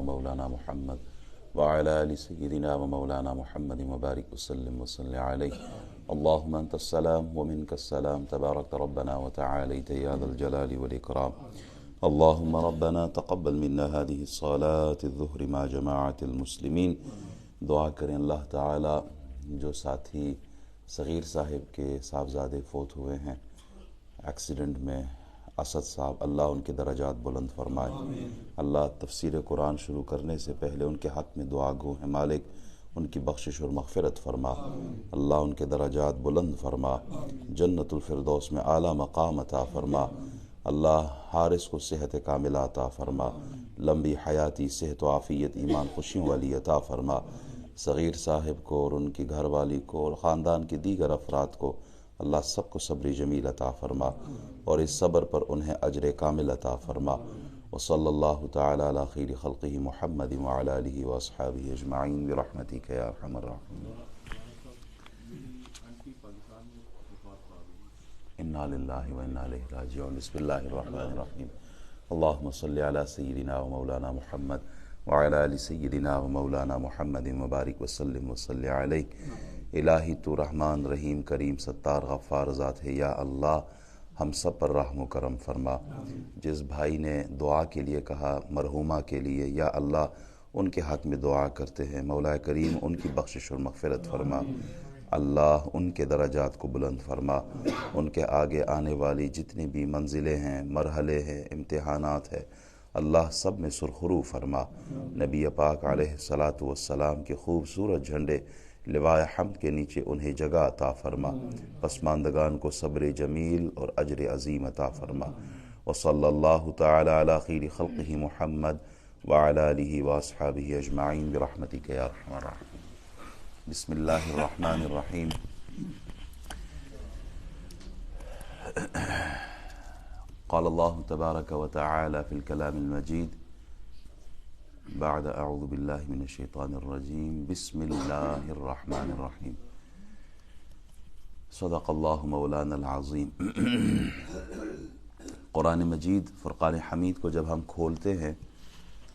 مولانا محمد وعلى آل سيدنا ومولانا محمد وبارك وسلم وصل عليه اللهم أنت السلام ومنك السلام تبارك ربنا وتعاليت يا ذا الجلال والإكرام اللهم ربنا تقبل منا هذه الصلاة الظهر مع جماعة المسلمين. دعا کریں اللہ تعالی جو ساتھی صغیر صاحب کے صاحبزادے فوت ہوئے ہیں ایکسیڈنٹ میں، اسد صاحب، اللہ ان کے درجات بلند فرمائے. اللہ تفسیر قرآن شروع کرنے سے پہلے ان کے حق میں دعا گو ہے، مالک ان کی بخشش اور مغفرت فرما. اللہ ان کے درجات بلند فرما، جنت الفردوس میں اعلیٰ مقام عطا فرما. اللہ حارث کو صحت کاملہ عطا فرما، لمبی حیاتی، صحت و عافیت، ایمان خوشیوں والی عطا فرما. صغیر صاحب کو اور ان کی گھر والی کو اور خاندان کے دیگر افراد کو اللہ سب کو صبر جمیل عطا فرما اور اس صبر پر انہیں اجر کامل عطا فرما. وصلی اللہ تعالی علی خیر خلقہ محمد وعلی آلہ واصحابہ اجمعین برحمتک یا ارحم الراحمین. انا للہ و انا الیہ راجعون. بسم اللہ الرحمن الرحیم. اللہم صلی علی سیدنا و مولانا محمد وعلی آل سیدنا و مولانا محمد وبارک وسلم وصلی علیہ. الہی تو رحمان رحیم کریم ستار غفار ذات ہے، یا اللہ ہم سب پر رحم و کرم فرما. جس بھائی نے دعا کے لیے کہا مرحومہ کے لیے، یا اللہ ان کے حق میں دعا کرتے ہیں، مولا کریم ان کی بخشش اور مغفرت فرما. اللہ ان کے درجات کو بلند فرما. ان کے آگے آنے والی جتنی بھی منزلیں ہیں، مرحلے ہیں، امتحانات ہیں، اللہ سب میں سرخرو فرما. نبی پاک علیہ الصلاۃ والسلام کے خوبصورت جھنڈے لوائے حمد کے نیچے انہیں جگہ عطا فرما. پسماندگان کو صبر جمیل اور اجر عظیم عطا فرما. وصلی اللہ تعالی علی خیر خلقہ محمد وعلی آلہ واصحابہ اجمعین برحمتک یا ارحم الراحمین. بسم اللہ الرحمن الرحیم. قال اللہ تبارک وتعالی فی الکلام المجید بعد اعوذ باللہ من الشیطان الرجیم بسم اللہ الرحمن الرحیم. صدق اللہ مولانا العظیم. قرآن مجید فرقان حمید کو جب ہم کھولتے ہیں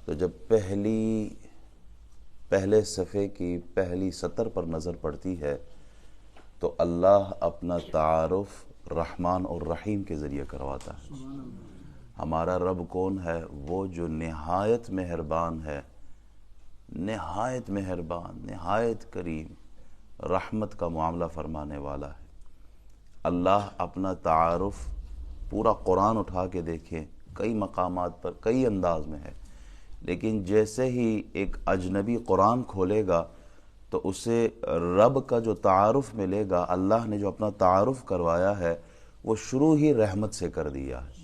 تو جب پہلے صفحے کی پہلی سطر پر نظر پڑتی ہے تو اللہ اپنا تعارف رحمان اور رحیم کے ذریعے کرواتا ہے. ہمارا رب کون ہے؟ وہ جو نہایت مہربان ہے، نہایت مہربان، نہایت کریم، رحمت کا معاملہ فرمانے والا ہے. اللہ اپنا تعارف پورا قرآن اٹھا کے دیکھیں، کئی مقامات پر کئی انداز میں ہے، لیکن جیسے ہی ایک اجنبی قرآن کھولے گا تو اسے رب کا جو تعارف ملے گا، اللہ نے جو اپنا تعارف کروایا ہے وہ شروع ہی رحمت سے کر دیا ہے.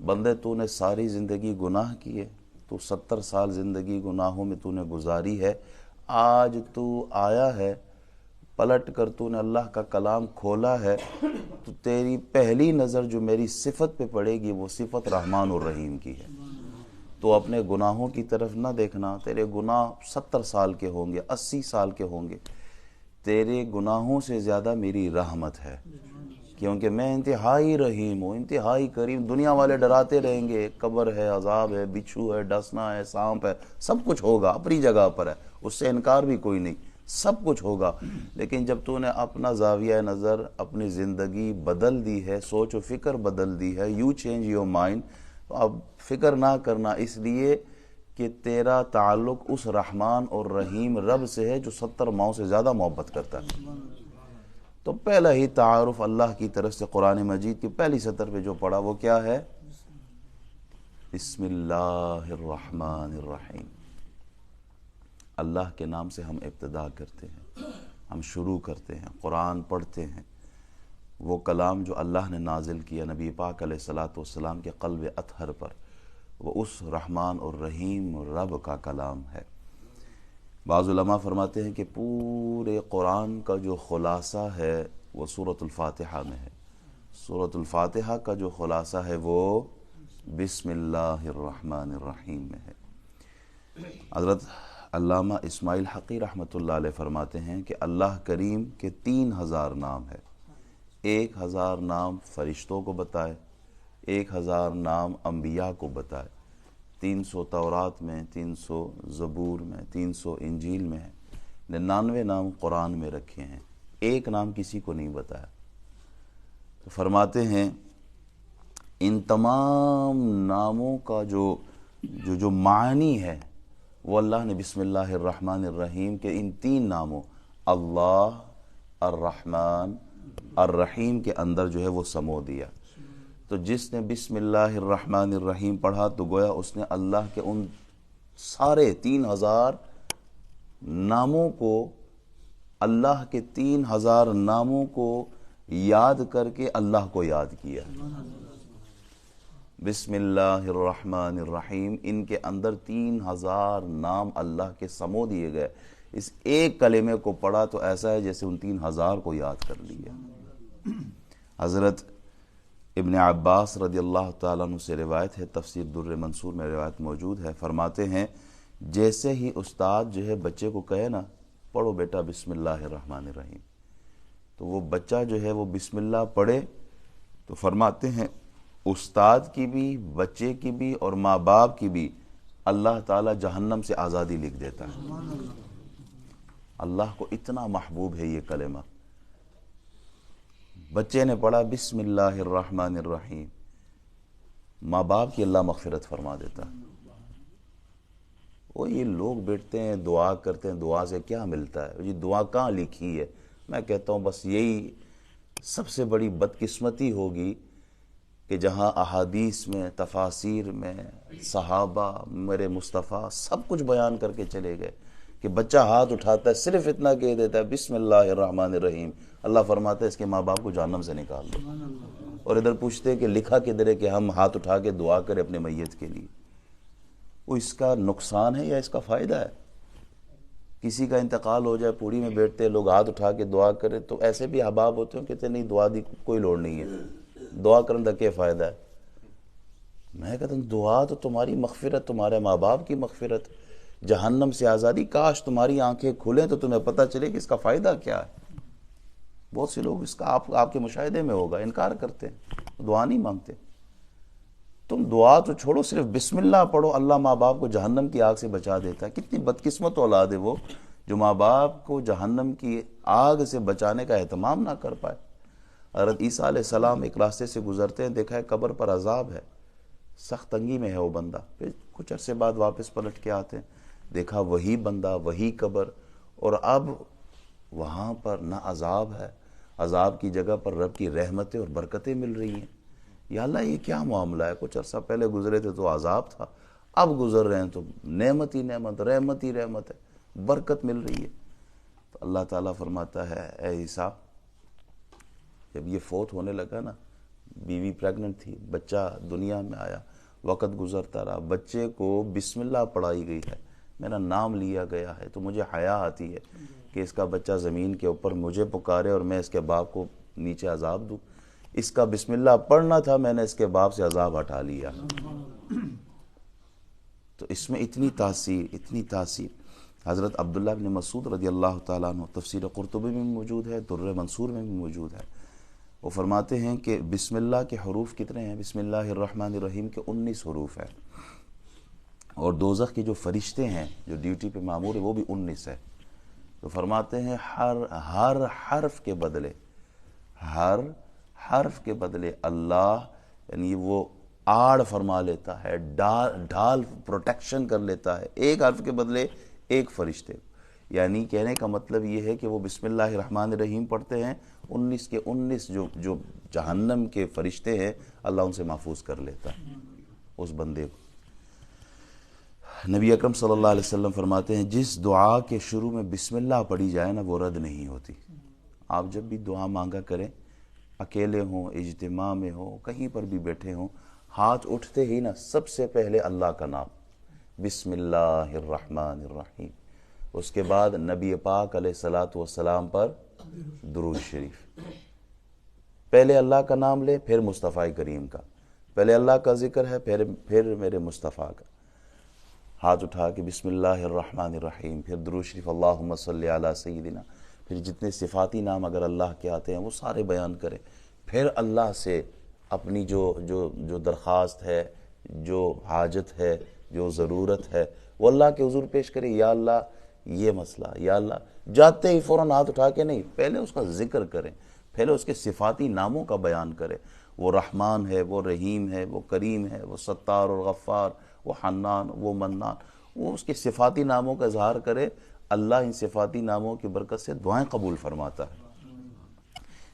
بندے تو نے ساری زندگی گناہ کیے، تو 70 سال زندگی گناہوں میں تو نے گزاری ہے، آج تو آیا ہے، پلٹ کر تو نے اللہ کا کلام کھولا ہے، تو تیری پہلی نظر جو میری صفت پہ پڑے گی وہ صفت رحمان الرحیم کی ہے. تو اپنے گناہوں کی طرف نہ دیکھنا. تیرے گناہ 70 سال کے ہوں گے، 80 سال کے ہوں گے، تیرے گناہوں سے زیادہ میری رحمت ہے، کیونکہ میں انتہائی رحیم ہوں، انتہائی کریم. دنیا والے ڈراتے رہیں گے، قبر ہے، عذاب ہے، بچھو ہے، ڈسنا ہے، سانپ ہے، سب کچھ ہوگا، اپنی جگہ پر ہے، اس سے انکار بھی کوئی نہیں، سب کچھ ہوگا. لیکن جب تو نے اپنا زاویہ نظر، اپنی زندگی بدل دی ہے، سوچ و فکر بدل دی ہے، یو چینج یور مائنڈ، تو اب فکر نہ کرنا، اس لیے کہ تیرا تعلق اس رحمان اور رحیم رب سے ہے جو 70 ماؤں سے زیادہ محبت کرتا ہے. تو پہلا ہی تعارف اللہ کی طرف سے قرآن مجید کی پہلی سطر پہ جو پڑھا وہ کیا ہے؟ بسم اللہ الرحمن الرحیم. اللہ کے نام سے ہم ابتدا کرتے ہیں، ہم شروع کرتے ہیں، قرآن پڑھتے ہیں. وہ کلام جو اللہ نے نازل کیا نبی پاک علیہ الصلاۃ والسلام کے قلب اطہر پر، وہ اس رحمان اور رحیم رب کا کلام ہے. بعض علماء فرماتے ہیں کہ پورے قرآن کا جو خلاصہ ہے وہ سورۃ الفاتحہ میں ہے. سورۃ الفاتحہ کا جو خلاصہ ہے وہ بسم اللہ الرحمن الرحیم میں ہے. حضرت علامہ اسماعیل حقی رحمۃ اللہ علیہ فرماتے ہیں کہ اللہ کریم کے 3000 نام ہے. 1000 نام فرشتوں کو بتائے، 1000 نام انبیاء کو بتائے، 300 تورات میں، 300 زبور میں، 300 انجیل میں ہے، 99 نام قرآن میں رکھے ہیں، ایک نام کسی کو نہیں بتایا۔ تو فرماتے ہیں ان تمام ناموں کا جو معنی ہے وہ اللہ نے بسم اللہ الرحمن الرحیم کے ان 3 ناموں اللہ، الرحمن، الرحیم کے اندر جو ہے وہ سمو دیا۔ تو جس نے بسم اللہ الرحمن الرحیم پڑھا تو گویا اس نے اللہ کے ان سارے 3000 ناموں کو، اللہ کے 3000 ناموں کو یاد کر کے اللہ کو یاد کیا۔ بسم اللہ الرحمن الرحیم، ان کے اندر 3000 نام اللہ کے سمو دیے گئے۔ اس ایک کلمے کو پڑھا تو ایسا ہے جیسے ان 3000 کو یاد کر لیا۔ حضرت ابن عباس رضی اللہ تعالیٰ عنہ سے روایت ہے، تفسیر در منصور میں روایت موجود ہے، فرماتے ہیں جیسے ہی استاد جو ہے بچے کو کہے نا پڑھو بیٹا بسم اللہ الرحمن الرحیم، تو وہ بچہ جو ہے وہ بسم اللہ پڑھے، تو فرماتے ہیں استاد کی بھی، بچے کی بھی اور ماں باپ کی بھی اللہ تعالیٰ جہنم سے آزادی لکھ دیتا ہے۔ اللہ کو اتنا محبوب ہے یہ کلمہ۔ بچے نے پڑھا بسم اللہ الرحمن الرحیم، ماں باپ کی اللہ مغفرت فرما دیتا ہے۔ وہ یہ لوگ بیٹھتے ہیں دعا کرتے ہیں، دعا سے کیا ملتا ہے جی؟ دعا کہاں لکھی ہے؟ میں کہتا ہوں بس یہی سب سے بڑی بدقسمتی ہوگی کہ جہاں احادیث میں، تفاسیر میں، صحابہ، میرے مصطفیٰ سب کچھ بیان کر کے چلے گئے کہ بچہ ہاتھ اٹھاتا ہے صرف اتنا کہہ دیتا ہے بسم اللہ الرحمن الرحیم، اللہ فرماتا ہے اس کے ماں باپ کو جہنم سے نکال دو، اور ادھر پوچھتے ہیں کہ لکھا کدھر ہے کہ ہم ہاتھ اٹھا کے دعا کریں اپنے میت کے لیے؟ وہ اس کا نقصان ہے یا اس کا فائدہ ہے؟ کسی کا انتقال ہو جائے، پوری میں بیٹھتے ہیں لوگ ہاتھ اٹھا کے دعا کریں تو ایسے بھی احباب ہوتے ہیں کہتے نہیں دعا دی کوئی لوڑ نہیں ہے، دعا کرنے کا کیا فائدہ ہے؟ میں کہتا ہوں دعا تو تمہاری مغفرت، تمہارے ماں باپ کی مغفرت، جہنم سے آزادی، کاش تمہاری آنکھیں کھلیں تو تمہیں پتہ چلے کہ اس کا فائدہ کیا ہے۔ بہت سے لوگ اس کا آپ کے مشاہدے میں ہوگا انکار کرتے ہیں، دعا نہیں مانگتے۔ تم دعا تو چھوڑو، صرف بسم اللہ پڑھو، اللہ ماں باپ کو جہنم کی آگ سے بچا دیتا ہے۔ کتنی بدقسمت اولاد ہے وہ جو ماں باپ کو جہنم کی آگ سے بچانے کا اہتمام نہ کر پائے۔ حضرت عیسیٰ علیہ السلام ایک راستے سے گزرتے ہیں، دیکھا ہے قبر پر عذاب ہے، سخت تنگی میں ہے وہ بندہ، پھر کچھ عرصے بعد واپس پلٹ کے آتے ہیں، دیکھا وہی بندہ، وہی قبر، اور اب وہاں پر نہ عذاب ہے، عذاب کی جگہ پر رب کی رحمتیں اور برکتیں مل رہی ہیں۔ یا اللہ یہ کیا معاملہ ہے؟ کچھ عرصہ پہلے گزرے تھے تو عذاب تھا، اب گزر رہے ہیں تو نعمت ہی نعمت، رحمت ہی رحمت ہے، برکت مل رہی ہے۔ تو اللہ تعالیٰ فرماتا ہے اے عیسیٰ، جب یہ فوت ہونے لگا نا، بیوی پریگننٹ تھی، بچہ دنیا میں آیا، وقت گزرتا رہا، بچے کو بسم اللہ پڑھائی گئی ہے، میرا نام لیا گیا ہے، تو مجھے حیا آتی ہے کہ اس کا بچہ زمین کے اوپر مجھے پکارے اور میں اس کے باپ کو نیچے عذاب دوں۔ اس کا بسم اللہ پڑھنا تھا، میں نے اس کے باپ سے عذاب ہٹا لیا۔ تو اس میں اتنی تاثیر حضرت عبداللہ بن مسعود رضی اللہ تعالیٰ عنہ تفسیر قرطبی میں موجود ہے، در منصور میں بھی موجود ہے۔ وہ فرماتے ہیں کہ بسم اللہ کے حروف کتنے ہیں؟ بسم اللہ الرحمن الرحیم کے 19 حروف ہیں، اور دوزخ کے جو فرشتے ہیں جو ڈیوٹی پہ مامور ہیں وہ بھی 19 ہے۔ تو فرماتے ہیں ہر حرف کے بدلے، ہر حرف کے بدلے اللہ یعنی وہ آڑ فرما لیتا ہے، ڈھال پروٹیکشن کر لیتا ہے، ایک حرف کے بدلے ایک فرشتے۔ یعنی کہنے کا مطلب یہ ہے کہ وہ بسم اللہ الرحمن الرحیم پڑھتے ہیں، 19 کے 19 جو جہنم کے فرشتے ہیں اللہ ان سے محفوظ کر لیتا ہے اس بندے کو۔ نبی اکرم صلی اللہ علیہ وسلم فرماتے ہیں جس دعا کے شروع میں بسم اللہ پڑھی جائے نا وہ رد نہیں ہوتی۔ آپ جب بھی دعا مانگا کریں، اکیلے ہوں، اجتماع میں ہوں، کہیں پر بھی بیٹھے ہوں، ہاتھ اٹھتے ہی نا سب سے پہلے اللہ کا نام، بسم اللہ الرحمن الرحیم، اس کے بعد نبی پاک علیہ الصلاۃ والسلام پر درود شریف۔ پہلے اللہ کا نام لے، پھر مصطفیٰ کریم کا، پہلے اللہ کا ذکر ہے، پھر میرے مصطفیٰ کا، ہاتھ اٹھا کے بسم اللہ الرحمن الرحیم، پھر درود شریف اللہم صلی علی سیدنا، پھر جتنے صفاتی نام اگر اللہ کے آتے ہیں وہ سارے بیان کریں، پھر اللہ سے اپنی جو درخواست ہے، جو حاجت ہے، جو ضرورت ہے وہ اللہ کے حضور پیش کرے، یا اللہ یہ مسئلہ، یا اللہ جاتے ہی فوراً ہاتھ اٹھا کے نہیں، پہلے اس کا ذکر کریں، پہلے اس کے صفاتی ناموں کا بیان کریں، وہ رحمان ہے، وہ رحیم ہے، وہ کریم ہے، وہ ستار اور غفار، وہ حنان، وہ منان، وہ اس کے صفاتی ناموں کا اظہار کرے۔ اللہ ان صفاتی ناموں کی برکت سے دعائیں قبول فرماتا ہے۔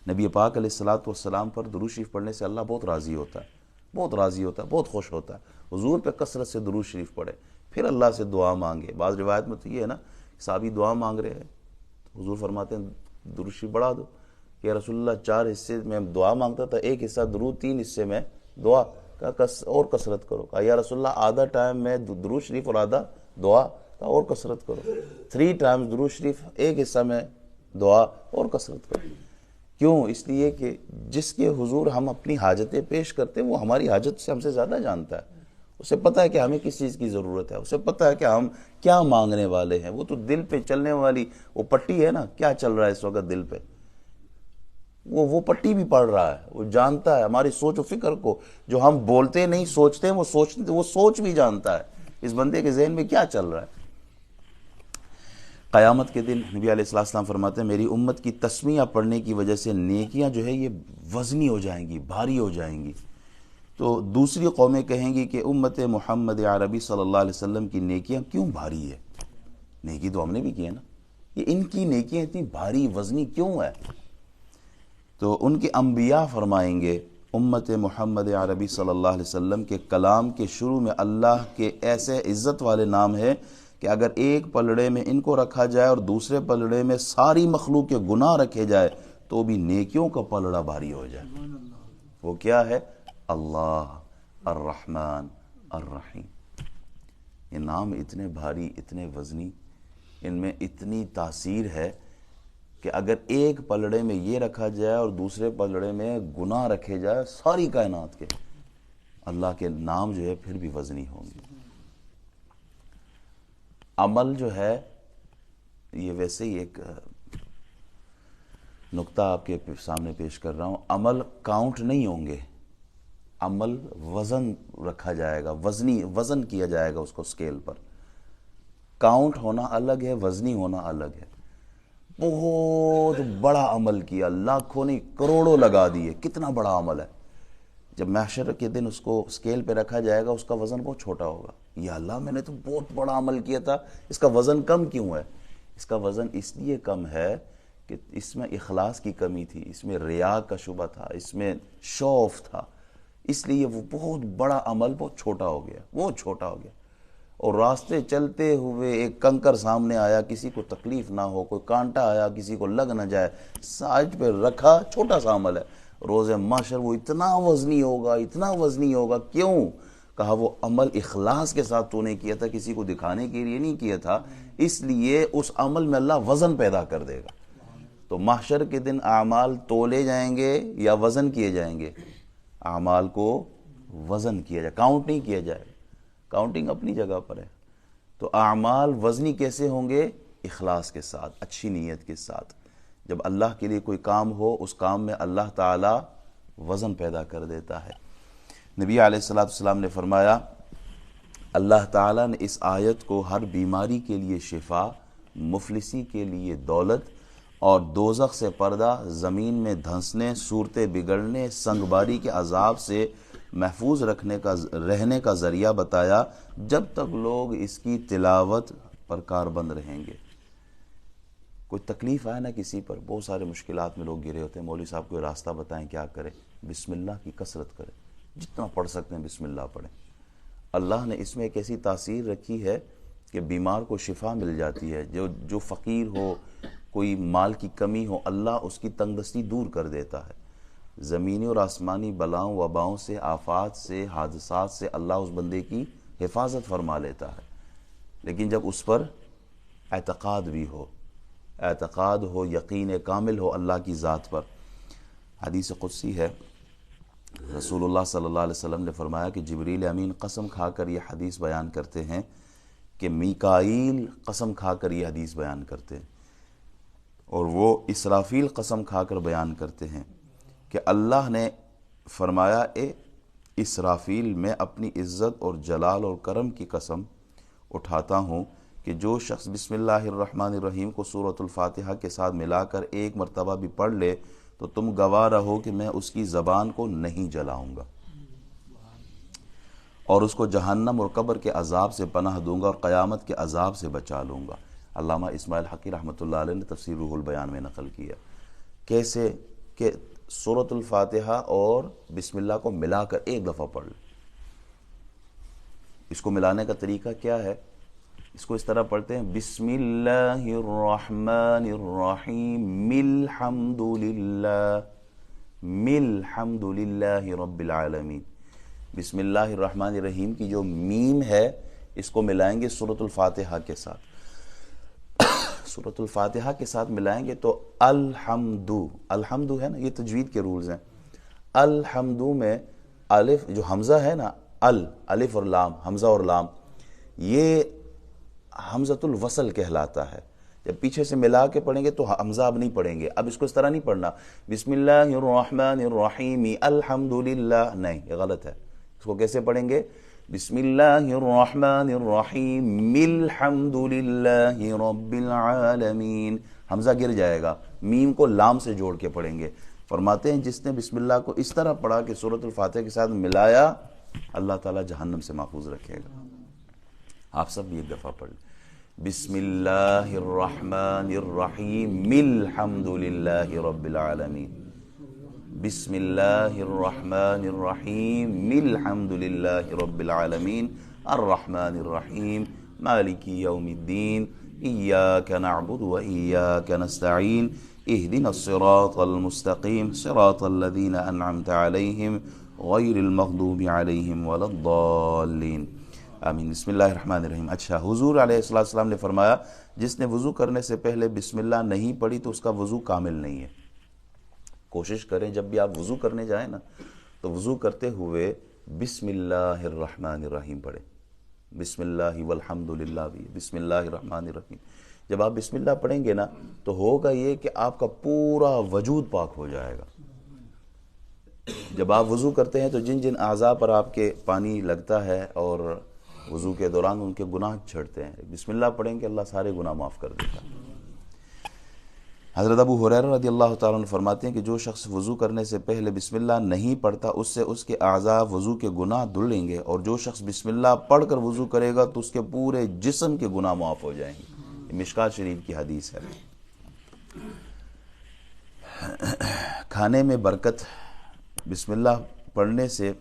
نبی پاک علیہ الصلوۃ والسلام پر درود شریف پڑھنے سے اللہ بہت راضی ہوتا ہے، بہت راضی ہوتا ہے، بہت خوش ہوتا ہے۔ حضور پہ کثرت سے درود شریف پڑھے، پھر اللہ سے دعا مانگے۔ بعض روایت میں تو یہ ہے نا، صحابی دعا مانگ رہے ہیں، حضور فرماتے ہیں درود شریف بڑھا دو کہ یا رسول اللہ 4 حصے میں دعا مانگتا تھا، 1 حصہ درود، 3 حصے میں دعا، کہا اور کثرت کرو۔ کہا یا رسول اللہ آدھا ٹائم میں درود شریف اور آدھا دعا، کہا اور کثرت کرو۔ 3 ٹائمز درود شریف، 1 حصہ میں دعا، اور کثرت کرو۔ کیوں؟ اس لیے کہ جس کے حضور ہم اپنی حاجتیں پیش کرتے ہیں وہ ہماری حاجت سے ہم سے زیادہ جانتا ہے، اسے پتہ ہے کہ ہمیں کس چیز کی ضرورت ہے، اسے پتہ ہے کہ ہم کیا مانگنے والے ہیں۔ وہ تو دل پہ چلنے والی وہ پٹی ہے نا، کیا چل رہا ہے اس وقت دل پہ، وہ پٹی بھی پڑھ رہا ہے، وہ جانتا ہے ہماری سوچ و فکر کو، جو ہم بولتے نہیں سوچتے ہیں وہ سوچ بھی جانتا ہے اس بندے کے ذہن میں کیا چل رہا ہے۔ قیامت کے دن نبی علیہ السلام فرماتے ہیں میری امت کی تسمیہ پڑھنے کی وجہ سے نیکیاں جو ہے یہ وزنی ہو جائیں گی، بھاری ہو جائیں گی۔ تو دوسری قومیں کہیں گی کہ امت محمد عربی صلی اللہ علیہ وسلم کی نیکیاں کیوں بھاری ہے؟ نیکی تو ہم نے بھی کی ہے نا، یہ ان کی نیکیاں اتنی بھاری وزنی کیوں ہے؟ تو ان کے انبیاء فرمائیں گے امت محمد عربی صلی اللہ علیہ وسلم کے کلام کے شروع میں اللہ کے ایسے عزت والے نام ہیں کہ اگر ایک پلڑے میں ان کو رکھا جائے اور دوسرے پلڑے میں ساری مخلوق کے گناہ رکھے جائے تو بھی نیکیوں کا پلڑا بھاری ہو جائے۔ وہ کیا ہے؟ اللہ، الرحمن، الرحیم۔ یہ نام اتنے بھاری، اتنے وزنی، ان میں اتنی تاثیر ہے کہ اگر ایک پلڑے میں یہ رکھا جائے اور دوسرے پلڑے میں گناہ رکھے جائے ساری کائنات کے، اللہ کے نام جو ہے پھر بھی وزنی ہوں گے۔ عمل جو ہے یہ ویسے ہی ایک نقطہ آپ کے سامنے پیش کر رہا ہوں، عمل کاؤنٹ نہیں ہوں گے، عمل وزن رکھا جائے گا، وزن کیا جائے گا اس کو سکیل پر۔ کاؤنٹ ہونا الگ ہے، وزنی ہونا الگ ہے۔ بہت بڑا عمل کیا، لاکھوں نہیں کروڑوں لگا دیے، کتنا بڑا عمل ہے، جب محشر کے دن اس کو سکیل پہ رکھا جائے گا اس کا وزن بہت چھوٹا ہوگا۔ یا اللہ میں نے تو بہت بڑا عمل کیا تھا، اس کا وزن کم کیوں ہے؟ اس کا وزن اس لیے کم ہے کہ اس میں اخلاص کی کمی تھی، اس میں ریا کا شبہ تھا، اس میں شوف تھا، اس لیے وہ بہت بڑا عمل بہت چھوٹا ہو گیا، بہت چھوٹا ہو گیا۔ اور راستے چلتے ہوئے ایک کنکر سامنے آیا، کسی کو تکلیف نہ ہو، کوئی کانٹا آیا کسی کو لگ نہ جائے، سائڈ پہ رکھا، چھوٹا سا عمل ہے، روز محشر وہ اتنا وزنی ہوگا، اتنا وزنی ہوگا۔ کیوں؟ کہا وہ عمل اخلاص کے ساتھ تو نے کیا تھا، کسی کو دکھانے کے لیے نہیں کیا تھا، اس لیے اس عمل میں اللہ وزن پیدا کر دے گا۔ تو محشر کے دن اعمال تولے جائیں گے یا وزن کیے جائیں گے؟ اعمال کو وزن کیا جائے، کاؤنٹ نہیں کیا جائے، کاؤنٹنگ اپنی جگہ پر ہے۔ تو اعمال وزنی کیسے ہوں گے؟ اخلاص کے ساتھ، اچھی نیت کے ساتھ۔ جب اللہ کے لیے کوئی کام ہو اس کام میں اللہ تعالی وزن پیدا کر دیتا ہے۔ نبی علیہ السلام نے فرمایا اللہ تعالیٰ نے اس آیت کو ہر بیماری کے لیے شفا، مفلسی کے لیے دولت اور دوزخ سے پردہ، زمین میں دھنسنے، صورتیں بگڑنے، سنگباری کے عذاب سے محفوظ رہنے کا ذریعہ بتایا جب تک لوگ اس کی تلاوت پر کاربند رہیں گے۔ کوئی تکلیف آئے نا کسی پر، بہت سارے مشکلات میں لوگ گرے ہوتے ہیں، مولوی صاحب کوئی راستہ بتائیں کیا کریں؟ بسم اللہ کی کثرت کریں، جتنا پڑھ سکتے ہیں بسم اللہ پڑھیں۔ اللہ نے اس میں ایک ایسی تاثیر رکھی ہے کہ بیمار کو شفا مل جاتی ہے، جو فقیر ہو، کوئی مال کی کمی ہو، اللہ اس کی تنگ دستی دور کر دیتا ہے۔ زمینی اور آسمانی بلاؤں، وباؤں سے، آفات سے، حادثات سے اللہ اس بندے کی حفاظت فرما لیتا ہے، لیکن جب اس پر اعتقاد بھی ہو، اعتقاد ہو، یقین کامل ہو اللہ کی ذات پر۔ حدیث قدسی ہے، رسول اللہ صلی اللہ علیہ وسلم نے فرمایا کہ جبریل امین قسم کھا کر یہ حدیث بیان کرتے ہیں کہ میکائیل قسم کھا کر یہ حدیث بیان کرتے ہیں، اور وہ اسرافیل قسم کھا کر بیان کرتے ہیں کہ اللہ نے فرمایا اسرافیل میں اپنی عزت اور جلال اور کرم کی قسم اٹھاتا ہوں کہ جو شخص بسم اللہ الرحمن الرحیم کو سورۃ الفاتحہ کے ساتھ ملا کر ایک مرتبہ بھی پڑھ لے تو تم گواہ رہو کہ میں اس کی زبان کو نہیں جلاؤں گا اور اس کو جہنم اور قبر کے عذاب سے پناہ دوں گا اور قیامت کے عذاب سے بچا لوں گا۔ علامہ اسماعیل حقی رحمۃ اللہ علیہ نے تفسیر روح البیان میں نقل کیا کیسے کہ سورۃ الفاتحہ اور بسم اللہ کو ملا کر ایک دفعہ پڑھ لیں۔ اس کو ملانے کا طریقہ کیا ہے؟ اس کو اس طرح پڑھتے ہیں، بسم اللہ الرحمن الرحیم الحمد للہ الحمد للہ رب العالمین۔ بسم اللہ الرحمن الرحیم کی جو میم ہے اس کو ملائیں گے سورۃ الفاتحہ کے ساتھ، سورۃ الفاتحہ کے ساتھ ملائیں گے تو الحمد، الحمد ہے نا، یہ تجوید کے رولز ہیں۔ الحمد میں الف جو حمزہ ہے نا، الف اور لام، حمزہ اور لام، یہ حمزۃ الوصل کہلاتا ہے۔ جب پیچھے سے ملا کے پڑھیں گے تو حمزہ اب نہیں پڑھیں گے، اب اس کو اس طرح نہیں پڑھنا بسم اللہ الرحمن الرحیم الحمد للہ، نہیں، یہ غلط ہے۔ اس کو کیسے پڑھیں گے؟ بسم اللہ الرحمن الرحیم الحمد للہ رب العالمین، حمزہ گر جائے گا، میم کو لام سے جوڑ کے پڑھیں گے۔ فرماتے ہیں جس نے بسم اللہ کو اس طرح پڑھا کہ سورۃ الفاتحہ کے ساتھ ملایا، اللہ تعالیٰ جہنم سے محفوظ رکھے گا۔ آپ سب بھی ایک دفعہ پڑھ لیں، بسم اللہ الرحمن الرحیم الحمد للہ رب العالمین، بسم اللہ الرحمن الرحیم الحمد للہ رب العالمین، الرحمن الرحیم مالک یوم الدین، ایاک نعبد و ایاک نستعین، اہدنا الصراط المستقیم صراط الذین انعمت علیہم غیر المغضوب علیہم ولا الضالین، آمین۔ بسم اللہ الرحمن الرحیم۔ اچھا، حضور علیہ السلام نے فرمایا جس نے وضو کرنے سے پہلے بسم اللہ نہیں پڑھی تو اس کا وضو کامل نہیں ہے۔ کوشش کریں جب بھی آپ وضو کرنے جائیں نا تو وضو کرتے ہوئے بسم اللہ الرحمن الرحیم پڑھیں، بسم اللہ والحمد للہ بھی، بسم اللہ الرحمن الرحیم۔ جب آپ بسم اللہ پڑھیں گے نا تو ہوگا یہ کہ آپ کا پورا وجود پاک ہو جائے گا۔ جب آپ وضو کرتے ہیں تو جن جن اعضاء پر آپ کے پانی لگتا ہے اور وضو کے دوران ان کے گناہ چھڑتے ہیں، بسم اللہ پڑھیں کہ اللہ سارے گناہ معاف کر دیتا ہے۔ حضرت ابو ہریرہ رضی اللہ تعالیٰ عنہ فرماتے ہیں کہ جو شخص وضو کرنے سے پہلے بسم اللہ نہیں پڑھتا اس سے اس کے اعضاء وضو کے گناہ دھلیں گے، اور جو شخص بسم اللہ پڑھ کر وضو کرے گا تو اس کے پورے جسم کے گناہ معاف ہو جائیں گے۔ یہ مشکات شریف کی حدیث ہے۔ کھانے میں برکت بسم اللہ پڑھنے سے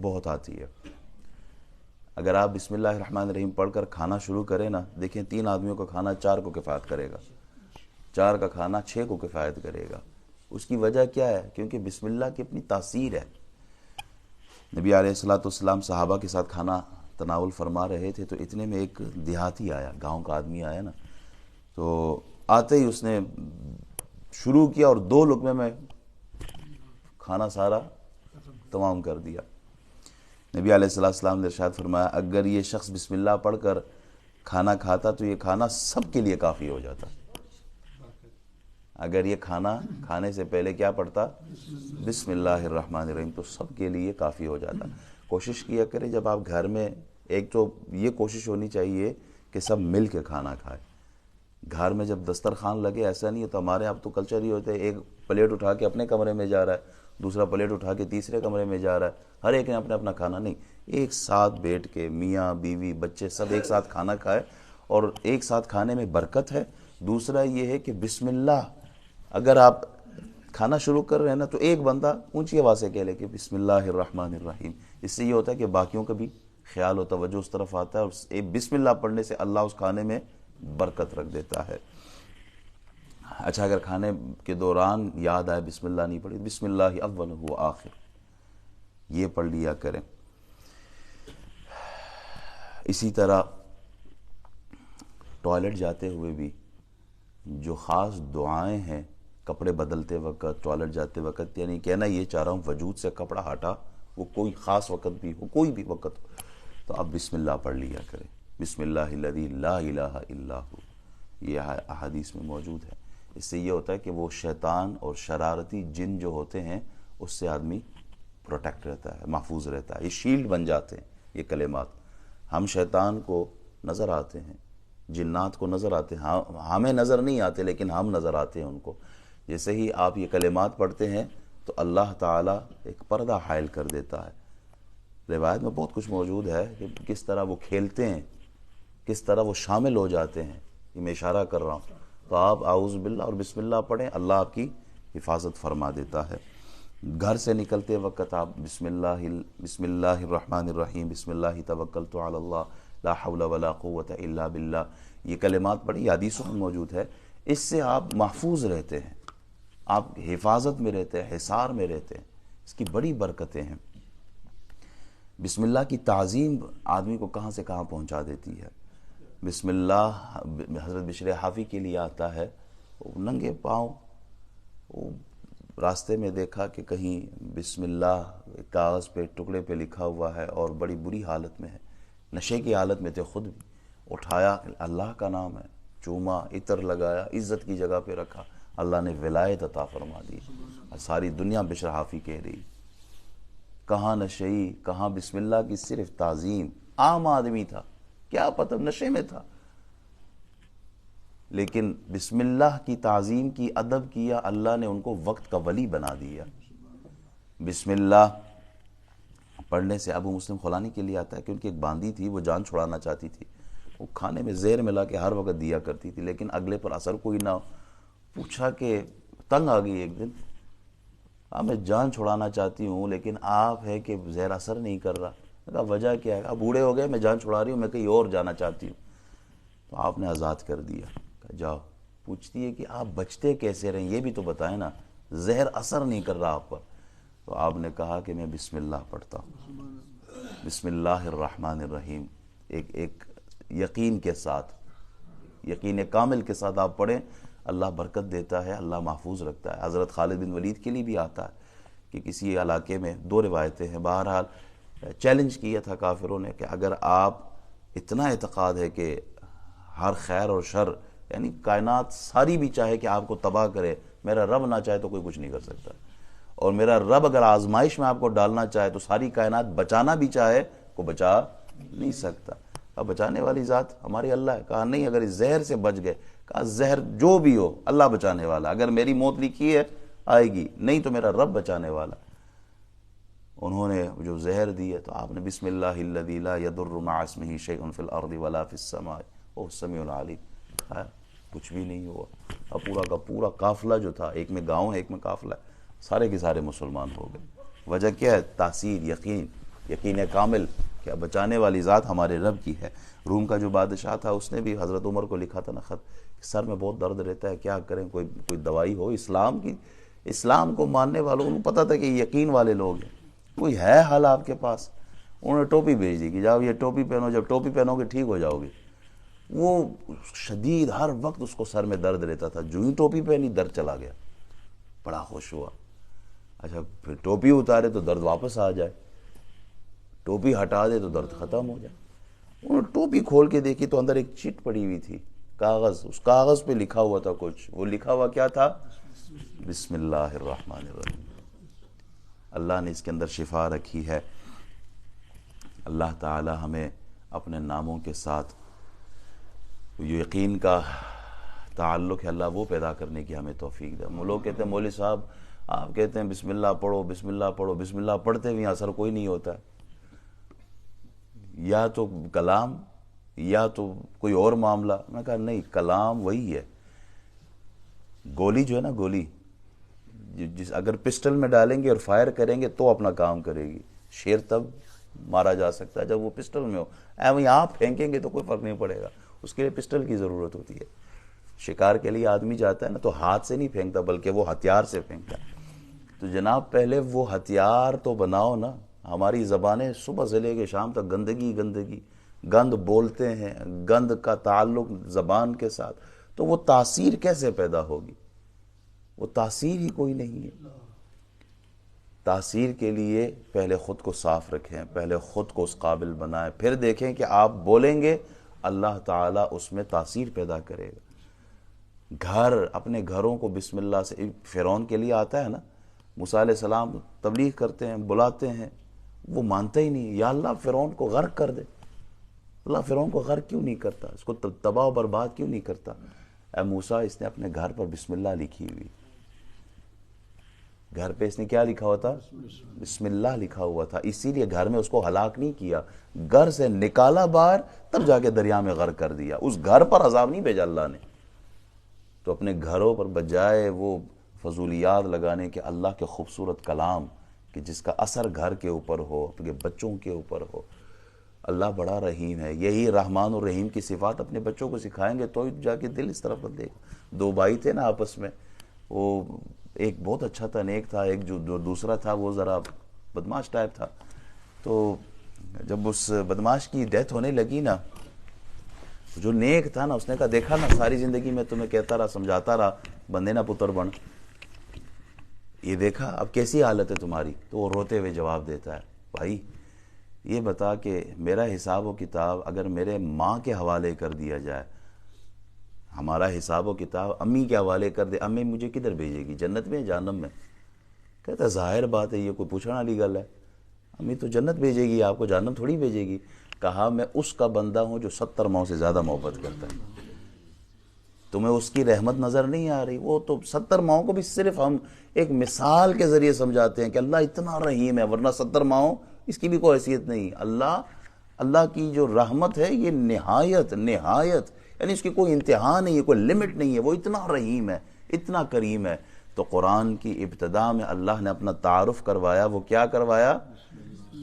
بہت آتی ہے۔ اگر آپ بسم اللہ الرحمن الرحیم پڑھ کر کھانا شروع کریں نا، دیکھیں 3 آدمیوں کا کھانا 4 کو کفایت کرے گا، 4 کا کھانا 6 کو کفایت کرے گا۔ اس کی وجہ کیا ہے؟ کیونکہ بسم اللہ کی اپنی تاثیر ہے۔ نبی علیہ السلام صحابہ کے ساتھ کھانا تناول فرما رہے تھے تو اتنے میں ایک دیہاتی آیا، گاؤں کا آدمی آیا نا، تو آتے ہی اس نے شروع کیا اور 2 لقمے میں کھانا سارا تمام کر دیا۔ نبی علیہ السلام نے ارشاد فرمایا اگر یہ شخص بسم اللہ پڑھ کر کھانا کھاتا تو یہ کھانا سب کے لیے کافی ہو جاتا۔ اگر یہ کھانا کھانے سے پہلے کیا پڑھتا؟ بسم اللہ الرحمن الرحیم، تو سب کے لیے کافی ہو جاتا۔ کوشش کیا کریں جب آپ گھر میں، ایک تو یہ کوشش ہونی چاہیے کہ سب مل کے کھانا کھائے۔ گھر میں جب دسترخوان لگے، ایسا نہیں ہوتا، ہمارے اب تو کلچر ہی ہوتا ہے ایک پلیٹ اٹھا کے اپنے کمرے میں جا رہا ہے، دوسرا پلیٹ اٹھا کے تیسرے کمرے میں جا رہا ہے، ہر ایک نے اپنا اپنا کھانا، نہیں، ایک ساتھ بیٹھ کے میاں بیوی بچے سب ایک ساتھ کھانا کھائے، اور ایک ساتھ کھانے میں برکت ہے۔ دوسرا یہ ہے کہ بسم اللہ، اگر آپ کھانا شروع کر رہے ہیں نا تو ایک بندہ اونچی آواز سے کہہ لے کہ بسم اللہ الرحمن الرحیم، اس سے یہ ہوتا ہے کہ باقیوں کا بھی خیال و توجہ اس طرف آتا ہے، اور بسم اللہ پڑھنے سے اللہ اس کھانے میں برکت رکھ دیتا ہے۔ اچھا، اگر کھانے کے دوران یاد آئے بسم اللہ نہیں پڑھی، بسم اللہ اول و آخر یہ پڑھ لیا کریں۔ اسی طرح ٹوائلٹ جاتے ہوئے بھی جو خاص دعائیں ہیں، کپڑے بدلتے وقت، ٹوائلٹ جاتے وقت، یعنی کہنا یہ چاہ رہا ہوں وجود سے کپڑا ہٹا، وہ کوئی خاص وقت بھی ہو، کوئی بھی وقت ہو، تو آپ بسم اللہ پڑھ لیا کریں۔ بسم اللہ الذی لا الہ الا ہو، یہ احادیث میں موجود ہے۔ اس سے یہ ہوتا ہے کہ وہ شیطان اور شرارتی جن جو ہوتے ہیں اس سے آدمی پروٹیکٹ رہتا ہے، محفوظ رہتا ہے، یہ شیلڈ بن جاتے ہیں یہ کلمات۔ ہم شیطان کو نظر آتے ہیں، جنات کو نظر آتے ہیں، ہمیں نظر نہیں آتے لیکن ہم نظر آتے ہیں ان کو۔ جیسے ہی آپ یہ کلمات پڑھتے ہیں تو اللہ تعالیٰ ایک پردہ حائل کر دیتا ہے۔ روایت میں بہت کچھ موجود ہے کہ کس طرح وہ کھیلتے ہیں، کس طرح وہ شامل ہو جاتے ہیں، یہ میں اشارہ کر رہا ہوں۔ تو آپ اعوذ باللہ اور بسم اللہ پڑھیں، اللہ آپ کی حفاظت فرما دیتا ہے۔ گھر سے نکلتے وقت آپ بسم اللہ الرحمن الرحیم، بسم اللہ توکلت علی اللہ لا حول ولا قوت الا باللہ، یہ کلمات پڑھی، یہ حدیثوں میں موجود ہے۔ اس سے آپ محفوظ رہتے ہیں، آپ حفاظت میں رہتے ہیں، حصار میں رہتے ہیں، اس کی بڑی برکتیں ہیں۔ بسم اللہ کی تعظیم آدمی کو کہاں سے کہاں پہنچا دیتی ہے۔ بسم اللہ حضرت بشر حافی کے لیے آتا ہے، وہ ننگے پاؤں، وہ راستے میں دیکھا کہ کہیں بسم اللہ کاغذ پہ ٹکڑے پہ لکھا ہوا ہے اور بڑی بری حالت میں ہے، نشے کی حالت میں تھے خود بھی، اٹھایا، اللہ کا نام ہے، چوما، عطر لگایا، عزت کی جگہ پہ رکھا، اللہ نے ولایت عطا فرما دی، ساری دنیا بشر حافی کہہ رہی۔ کہاں نشئی، کہاں بسم اللہ کی صرف تعظیم، عام آدمی تھا، کیا پتہ نشے میں تھا، لیکن بسم اللہ کی تعظیم کی، ادب کیا، اللہ نے ان کو وقت کا ولی بنا دیا۔ بسم اللہ پڑھنے سے ابو مسلم خولانی کے لیے آتا ہے کہ ان کی ایک باندی تھی، وہ جان چھڑانا چاہتی تھی، وہ کھانے میں زہر ملا کے ہر وقت دیا کرتی تھی لیکن اگلے پر اثر کوئی نہ ہو۔ پوچھا کہ تنگ آ گئی ایک دن، میں جان چھڑانا چاہتی ہوں لیکن آپ ہے کہ زہر اثر نہیں کر رہا۔ میں کہا وجہ کیا ہے؟ آپ بوڑھے ہو گئے، میں جان چھڑا رہی ہوں، میں کہیں اور جانا چاہتی ہوں۔ تو آپ نے آزاد کر دیا، کہا جاؤ۔ پوچھتی ہے کہ آپ بچتے کیسے رہیں، یہ بھی تو بتائیں نا، زہر اثر نہیں کر رہا آپ پر۔ تو آپ نے کہا کہ میں بسم اللہ پڑھتا ہوں، بسم اللہ الرحمن الرحیم، ایک یقین کے ساتھ، یقین کامل کے ساتھ آپ پڑھیں، اللہ برکت دیتا ہے، اللہ محفوظ رکھتا ہے۔ حضرت خالد بن ولید کے لیے بھی آتا ہے کہ کسی علاقے میں، دو روایتیں ہیں، بہرحال چیلنج کیا تھا کافروں نے کہ اگر آپ، اتنا اعتقاد ہے کہ ہر خیر اور شر، یعنی کائنات ساری بھی چاہے کہ آپ کو تباہ کرے، میرا رب نہ چاہے تو کوئی کچھ نہیں کر سکتا، اور میرا رب اگر آزمائش میں آپ کو ڈالنا چاہے تو ساری کائنات بچانا بھی چاہے کو بچا نہیں سکتا۔ کہا بچانے والی ذات ہماری اللہ ہے۔ کہا نہیں، اگر اس زہر سے بچ گئے، کہا زہر جو بھی ہو اللہ بچانے والا، اگر میری موت لکھی ہے آئے گی، نہیں تو میرا رب بچانے والا۔ انہوں نے جو زہر دی ہے تو آپ نے بسم اللہ الذی لا یضر مع اسمہ شیء فی الارض ولا فی السماء وهو السمیع العلیم، کچھ بھی نہیں ہوا۔ اب پورا کا پورا قافلہ جو تھا، ایک میں گاؤں ہے ایک میں قافلہ ہے، سارے کے سارے مسلمان ہو گئے۔ وجہ کیا ہے؟ تاثیر، یقین کامل کہ بچانے والی ذات ہمارے رب کی ہے۔ روم کا جو بادشاہ تھا اس نے بھی حضرت عمر کو لکھا تھا نا خط، سر میں بہت درد رہتا ہے، کیا کریں، کوئی دوائی ہو اسلام کی، اسلام کو ماننے والوں کو پتہ تھا کہ یقین والے لوگ ہیں، کوئی ہے حل آپ کے پاس؟ انہوں نے ٹوپی بھیج دی کہ جاؤ یہ ٹوپی پہنو، جب ٹوپی پہنو گے ٹھیک ہو جاؤ گے۔ وہ شدید، ہر وقت اس کو سر میں درد رہتا تھا، جو ہی ٹوپی پہنی درد چلا گیا، بڑا خوش ہوا۔ اچھا پھر ٹوپی اتارے تو درد واپس آ جائے، ٹوپی ہٹا دے تو درد ختم ہو جائے۔ انہوں نے ٹوپی کھول کے دیکھی تو اندر ایک چٹ پڑی ہوئی تھی، کاغذ، اس کاغذ پہ لکھا ہوا تھا کچھ، وہ لکھا ہوا کیا تھا؟ بسم اللہ الرحمن الرحیم۔ اللہ نے اس کے اندر شفا رکھی ہے۔ اللہ تعالی ہمیں اپنے ناموں کے ساتھ جو یقین کا تعلق ہے اللہ وہ پیدا کرنے کی ہمیں توفیق دے۔ لوگ کہتے ہیں مولوی صاحب آپ کہتے ہیں بسم اللہ پڑھو، بسم اللہ پڑھو، بسم اللہ پڑھتے ہوئے اثر کوئی نہیں ہوتا ہے، یا تو کلام یا تو کوئی اور معاملہ۔ میں نے کہا نہیں، کلام وہی ہے، گولی جو ہے نا، گولی اگر پسٹل میں ڈالیں گے اور فائر کریں گے تو اپنا کام کرے گی، شیر تب مارا جا سکتا ہے جب وہ پسٹل میں ہو، وہیں آپ پھینکیں گے تو کوئی فرق نہیں پڑے گا، اس کے لیے پسٹل کی ضرورت ہوتی ہے۔ شکار کے لیے آدمی جاتا ہے نا تو ہاتھ سے نہیں پھینکتا بلکہ وہ ہتھیار سے پھینکتا ہے۔ تو جناب پہلے وہ ہتھیار تو بناؤ نا۔ ہماری زبانیں صبح سے لے کے شام تک گندگی گند بولتے ہیں، گند کا تعلق زبان کے ساتھ، تو وہ تاثیر کیسے پیدا ہوگی؟ وہ تاثیر ہی کوئی نہیں ہے۔ تاثیر کے لیے پہلے خود کو صاف رکھیں، پہلے خود کو اس قابل بنائیں، پھر دیکھیں کہ آپ بولیں گے اللہ تعالیٰ اس میں تاثیر پیدا کرے گا۔ اپنے گھروں کو بسم اللہ سے، فرعون کے لیے آتا ہے نا، موسیٰ علیہ السلام تبلیغ کرتے ہیں، بلاتے ہیں، وہ مانتا ہی نہیں. یا اللہ فرعون کو غرق کر دے. اللہ فرعون کو غرق کیوں نہیں کرتا؟ اس کو تباہ و برباد کیوں نہیں کرتا؟ اے موسیٰ، اس نے اپنے گھر پر بسم اللہ لکھی ہوئی، گھر پہ اس نے کیا لکھا ہوا تھا؟ بسم اللہ لکھا ہوا تھا. اسی لیے گھر میں اس کو ہلاک نہیں کیا، گھر سے نکالا باہر، تب جا کے دریا میں غرق کر دیا. اس گھر پر عذاب نہیں بھیجا اللہ نے. تو اپنے گھروں پر بجائے وہ فضولیات لگانے کے اللہ کے خوبصورت کلام کہ جس کا اثر گھر کے اوپر ہو، اپنے بچوں کے اوپر ہو. اللہ بڑا رحیم ہے. یہی رحمان اور رحیم کی صفات اپنے بچوں کو سکھائیں گے تو جا کے دل اس طرف بدلے گا. 2 بھائی تھے نا آپس میں، وہ ایک بہت اچھا تھا، نیک تھا، ایک جو دوسرا تھا وہ ذرا بدماش ٹائپ تھا. تو جب اس بدماش کی ڈیتھ ہونے لگی نا، جو نیک تھا نا، اس نے کہا دیکھا نا ساری زندگی میں تمہیں کہتا رہا، سمجھاتا رہا، بندے نہ پتر بن، یہ دیکھا اب کیسی حالت ہے تمہاری. تو وہ روتے ہوئے جواب دیتا ہے، بھائی یہ بتا کہ میرا حساب و کتاب اگر میرے ماں کے حوالے کر دیا جائے، ہمارا حساب و کتاب امی کے حوالے کر دے، امی مجھے کدھر بھیجے گی، جنت میں جہنم میں؟ کہتا ہے ظاہر بات ہے، یہ کوئی پوچھنے والی گل ہے، امی تو جنت بھیجے گی، آپ کو جہنم تھوڑی بھیجے گی. کہا میں اس کا بندہ ہوں جو 70 ماؤں سے زیادہ محبت کرتا ہے. تمہیں اس کی رحمت نظر نہیں آ رہی؟ وہ تو 70 ماؤں کو بھی صرف ہم ایک مثال کے ذریعے سمجھاتے ہیں کہ اللہ اتنا رحیم ہے، ورنہ 70 ماؤں اس کی بھی کوئی حیثیت نہیں. اللہ کی جو رحمت ہے یہ نہایت یعنی اس کی کوئی انتہا نہیں ہے، کوئی لمٹ نہیں ہے. وہ اتنا رحیم ہے، اتنا کریم ہے. تو قرآن کی ابتدا میں اللہ نے اپنا تعارف کروایا. وہ کیا کروایا؟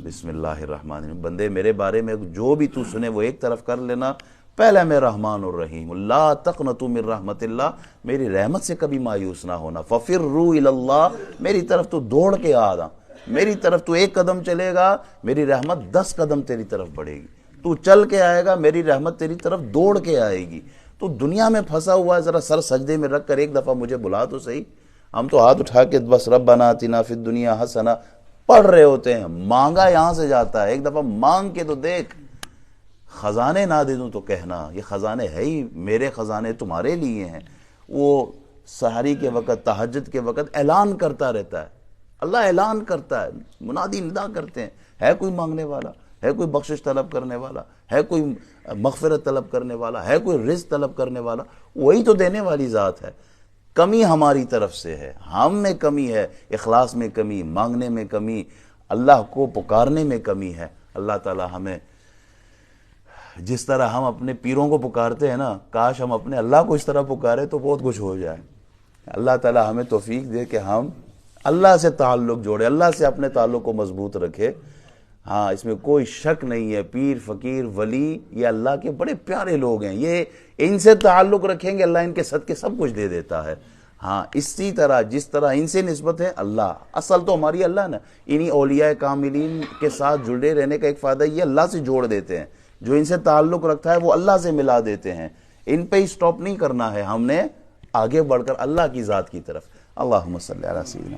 بسم اللہ الرحمن الرحیم. بندے میرے بارے میں جو بھی تو سنے وہ ایک طرف کر لینا. پہلے میں رحمان الرحیم، لا تقنطوا من رحمت اللہ، میری رحمت سے کبھی مایوس نہ ہونا. ففروا الی اللہ، میری طرف تو دوڑ کے آ جا، میری طرف تو 1 قدم چلے گا، میری رحمت 10 قدم تیری طرف بڑھے گی. تو چل کے آئے گا، میری رحمت تیری طرف دوڑ کے آئے گی. تو دنیا میں پھنسا ہوا ہے، ذرا سر سجدے میں رکھ کر ایک دفعہ مجھے بلا تو صحیح. ہم تو ہاتھ اٹھا کے بس ربنا آتنا فی الدنیا حسنہ پڑھ رہے ہوتے ہیں. مانگا یہاں سے جاتا ہے، ایک دفعہ مانگ کے تو دیکھ. خزانے نہ دے دوں تو کہنا، یہ خزانے ہے ہی میرے خزانے تمہارے لیے ہیں. وہ سحری کے وقت، تہجد کے وقت اعلان کرتا رہتا ہے. اللہ اعلان کرتا ہے، منادی ندا کرتے ہیں، ہے کوئی مانگنے والا، ہے کوئی بخشش طلب کرنے والا، ہے کوئی مغفرت طلب کرنے والا، ہے کوئی رزق طلب کرنے والا. وہی تو دینے والی ذات ہے. کمی ہماری طرف سے ہے، ہم میں کمی ہے، اخلاص میں کمی، مانگنے میں کمی، اللہ کو پکارنے میں کمی ہے. اللہ تعالی ہمیں جس طرح ہم اپنے پیروں کو پکارتے ہیں نا، کاش ہم اپنے اللہ کو اس طرح پکارے تو بہت کچھ ہو جائے. اللہ تعالی ہمیں توفیق دے کہ ہم اللہ سے تعلق جوڑے، اللہ سے اپنے تعلق کو مضبوط رکھے. ہاں اس میں کوئی شک نہیں ہے، پیر فقیر ولی یہ اللہ کے بڑے پیارے لوگ ہیں. یہ ان سے تعلق رکھیں گے اللہ ان کے صدقے سب کچھ دے دیتا ہے. ہاں اسی طرح جس طرح ان سے نسبت ہے، اللہ اصل تو ہماری اللہ نا. انہی اولیاء کاملین کے ساتھ جڑے رہنے کا ایک فائدہ یہ اللہ سے جوڑ دیتے ہیں. جو ان سے تعلق رکھتا ہے وہ اللہ سے ملا دیتے ہیں. ان پہ ہی سٹاپ نہیں کرنا ہے، ہم نے آگے بڑھ کر اللہ کی ذات کی طرف. اللہم صلی علی سیدنا